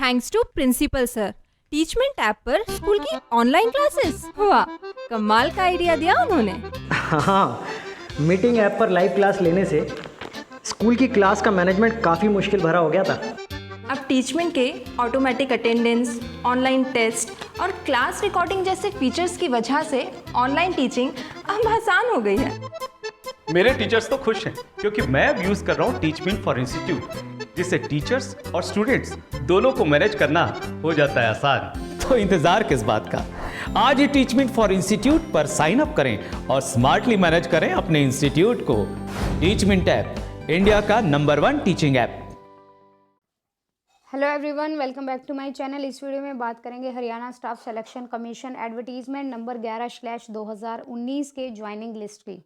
Thanks to principal sir. Teachmint app पर school की online classes, वाह कमाल का आइडिया दिया उन्होंने। हाँ, मीटिंग ऐप पर लाइव क्लास लेने से स्कूल की क्लास का मैनेजमेंट काफ़ी मुश्किल भरा हो गया था। अब टीचमेंट के ऑटोमेटिक अटेंडेंस, ऑनलाइन टेस्ट और क्लास रिकॉर्डिंग जैसे फीचर्स की वजह से ऑनलाइन टीचिंग अब आसान हो गई है। मेरे टीचर्स तो खुश हैं क्योंकि मैं अब यूज कर रहा हूँ टीचमेंट फॉर इंस्टीट्यूट, जिससे टीचर्स और स्टूडेंट्स दोनों को मैनेज करना हो जाता है आसान। तो इंतजार किस बात का, आज ही टीचमेंट फॉर इंस्टीट्यूट पर साइन अप करें और स्मार्टली मैनेज करें अपने इंस्टीट्यूट को। टीचमेंट ऐप, इंडिया का number 1 teaching app. Hello everyone, welcome back to my channel. इस वीडियो में बात करेंगे Haryana staff selection commission advertisement number 11/2019 के ज्वाइनिंग लिस्ट की।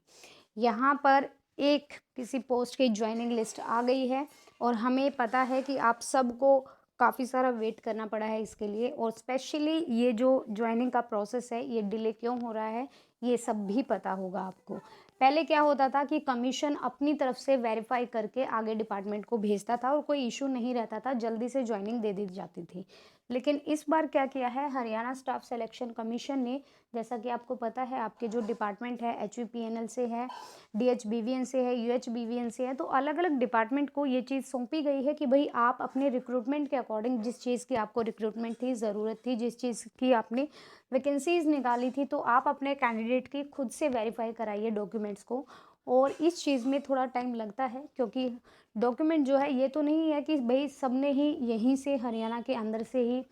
यहाँ पर एक किसी पोस्ट की ज्वाइनिंग लिस्ट आ गई है और हमें पता है कि आप सबको काफ़ी सारा वेट करना पड़ा है इसके लिए, और स्पेशली ये जो ज्वाइनिंग का प्रोसेस है ये डिले क्यों हो रहा है ये सब भी पता होगा आपको। पहले क्या होता था कि कमीशन अपनी तरफ से वेरीफाई करके आगे डिपार्टमेंट को भेजता था और कोई इशू नहीं रहता था, जल्दी से ज्वाइनिंग दे दी जाती थी। लेकिन इस बार क्या किया है हरियाणा स्टाफ सिलेक्शन कमीशन ने, जैसा कि आपको पता है आपके जो डिपार्टमेंट है HVPNL से है, DHBVN से है, UHBVN से है, तो अलग अलग डिपार्टमेंट को ये चीज़ सौंपी गई है कि भाई आप अपने रिक्रूटमेंट के अकॉर्डिंग, जिस चीज़ की आपको रिक्रूटमेंट थी, ज़रूरत थी, जिस चीज़ की आपने वैकेंसीज निकाली थी, तो आप अपने कैंडिडेट की खुद से वेरीफाई कराइए डॉक्यूमेंट्स को। और इस चीज़ में थोड़ा टाइम लगता है क्योंकि डॉक्यूमेंट जो है ये तो नहीं है कि भाई सबने ही यहीं से हरियाणा के अंदर से ही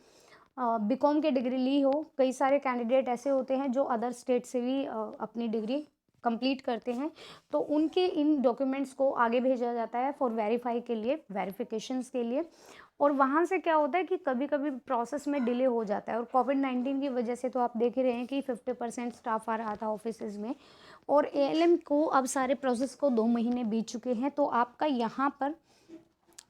BCom की डिग्री ली हो। कई सारे कैंडिडेट ऐसे होते हैं जो अदर स्टेट से भी अपनी डिग्री कंप्लीट करते हैं, तो उनके इन डॉक्यूमेंट्स को आगे भेजा जाता है फॉर वेरीफाई के लिए, वेरिफिकेशंस के लिए। और वहाँ से क्या होता है कि कभी कभी प्रोसेस में डिले हो जाता है, और कोविड-19 की वजह से तो आप देख ही रहे हैं कि 50% स्टाफ आ रहा था ऑफिसेज में, और ALM को अब सारे प्रोसेस को 2 महीने बीत चुके हैं। तो आपका यहाँ पर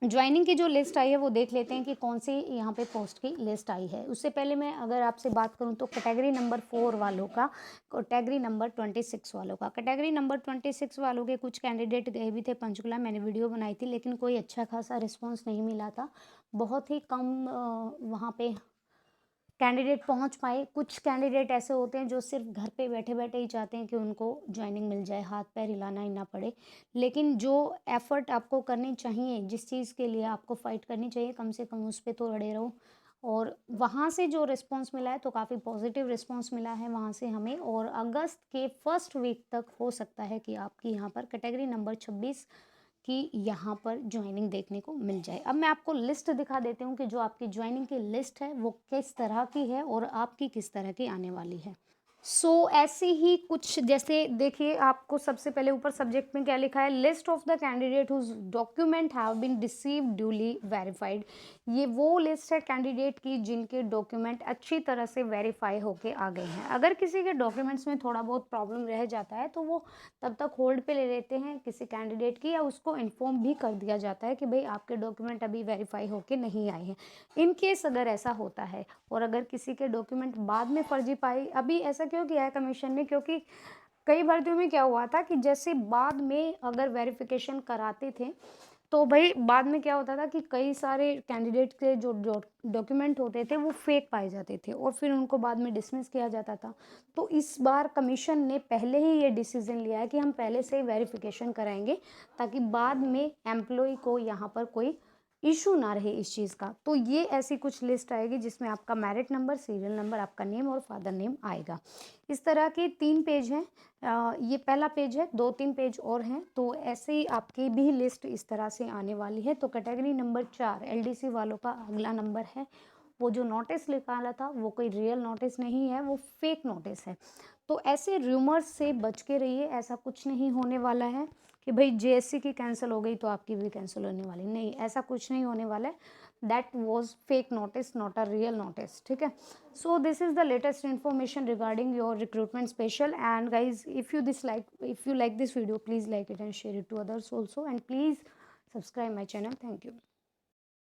ज्वाइनिंग की जो लिस्ट आई है वो देख लेते हैं कि कौन सी यहाँ पे पोस्ट की लिस्ट आई है। उससे पहले मैं अगर आपसे बात करूँ तो कैटेगरी नंबर 4 वालों का, कैटेगरी नंबर 26 वालों का, कैटेगरी नंबर 26 वालों के कुछ कैंडिडेट गए भी थे पंचकुला, मैंने वीडियो बनाई थी, लेकिन कोई अच्छा खासा रिस्पॉन्स नहीं मिला था। बहुत ही कम वहाँ पे कैंडिडेट पहुंच पाए। कुछ कैंडिडेट ऐसे होते हैं जो सिर्फ घर पे बैठे बैठे ही चाहते हैं कि उनको ज्वाइनिंग मिल जाए, हाथ पैर हिलाना ही ना पड़े। लेकिन जो एफर्ट आपको करनी चाहिए, जिस चीज़ के लिए आपको फाइट करनी चाहिए, कम से कम उस पर तो अड़े रहो। और वहाँ से जो रिस्पांस मिला है तो काफ़ी पॉजिटिव रिस्पांस मिला है वहाँ से हमें, और अगस्त के फर्स्ट वीक तक हो सकता है कि आपकी यहाँ पर कैटेगरी नंबर 26 कि यहाँ पर ज्वाइनिंग देखने को मिल जाए। अब मैं आपको लिस्ट दिखा देती हूँ कि जो आपकी ज्वाइनिंग की लिस्ट है वो किस तरह की है और आपकी किस तरह की आने वाली है। ऐसे ही कुछ, जैसे देखिए आपको सबसे पहले ऊपर सब्जेक्ट में क्या लिखा है, list of the candidate whose document have been received duly verified. ये वो लिस्ट है कैंडिडेट की जिनके डॉक्यूमेंट अच्छी तरह से वेरीफाई होके आ गए हैं। अगर किसी के डॉक्यूमेंट्स में थोड़ा बहुत प्रॉब्लम रह जाता है तो वो तब तक होल्ड पे ले लेते हैं किसी कैंडिडेट की, या उसको इन्फॉर्म भी कर दिया जाता है कि भाई आपके डॉक्यूमेंट अभी वेरीफाई होके नहीं आए हैं। इन केस अगर ऐसा होता है और अगर किसी के डॉक्यूमेंट बाद में फर्जी पाए, अभी ऐसा क्यों किया है कमीशन ने, क्योंकि कई भर्तियों में क्या हुआ था कि जैसे बाद में अगर वेरिफिकेशन कराते थे तो भाई बाद में क्या होता था कि कई सारे कैंडिडेट के जो डॉक्यूमेंट होते थे वो फेक पाए जाते थे और फिर उनको बाद में डिसमिस किया जाता था। तो इस बार कमीशन ने पहले ही ये डिसीजन लिया है कि हम पहले से ही वेरिफिकेशन कराएंगे ताकि बाद में एम्प्लॉय को यहाँ पर कोई इशू ना रहे इस चीज़ का। तो ये ऐसी कुछ लिस्ट आएगी जिसमें आपका मेरिट नंबर, सीरियल नंबर, आपका नेम और फादर नेम आएगा। इस तरह के 3 पेज हैं, ये पहला पेज है, 2-3 पेज और हैं। तो ऐसे ही आपकी भी लिस्ट इस तरह से आने वाली है। तो कैटेगरी नंबर 4 LDC वालों का अगला नंबर है। वो जो नोटिस निकाला था वो कोई रियल नोटिस नहीं है, वो फेक नोटिस है। तो ऐसे रूमर्स से बच के रहिए, ऐसा कुछ नहीं होने वाला है कि भाई JSC की कैंसिल हो गई तो आपकी भी कैंसिल होने वाली, नहीं, ऐसा कुछ नहीं होने वाला है। That was fake notice, not a real notice, ठीक है। So this is the latest information regarding your recruitment special. And guys, if you like this video, please like it and share it to others also, and please subscribe my channel. Thank you.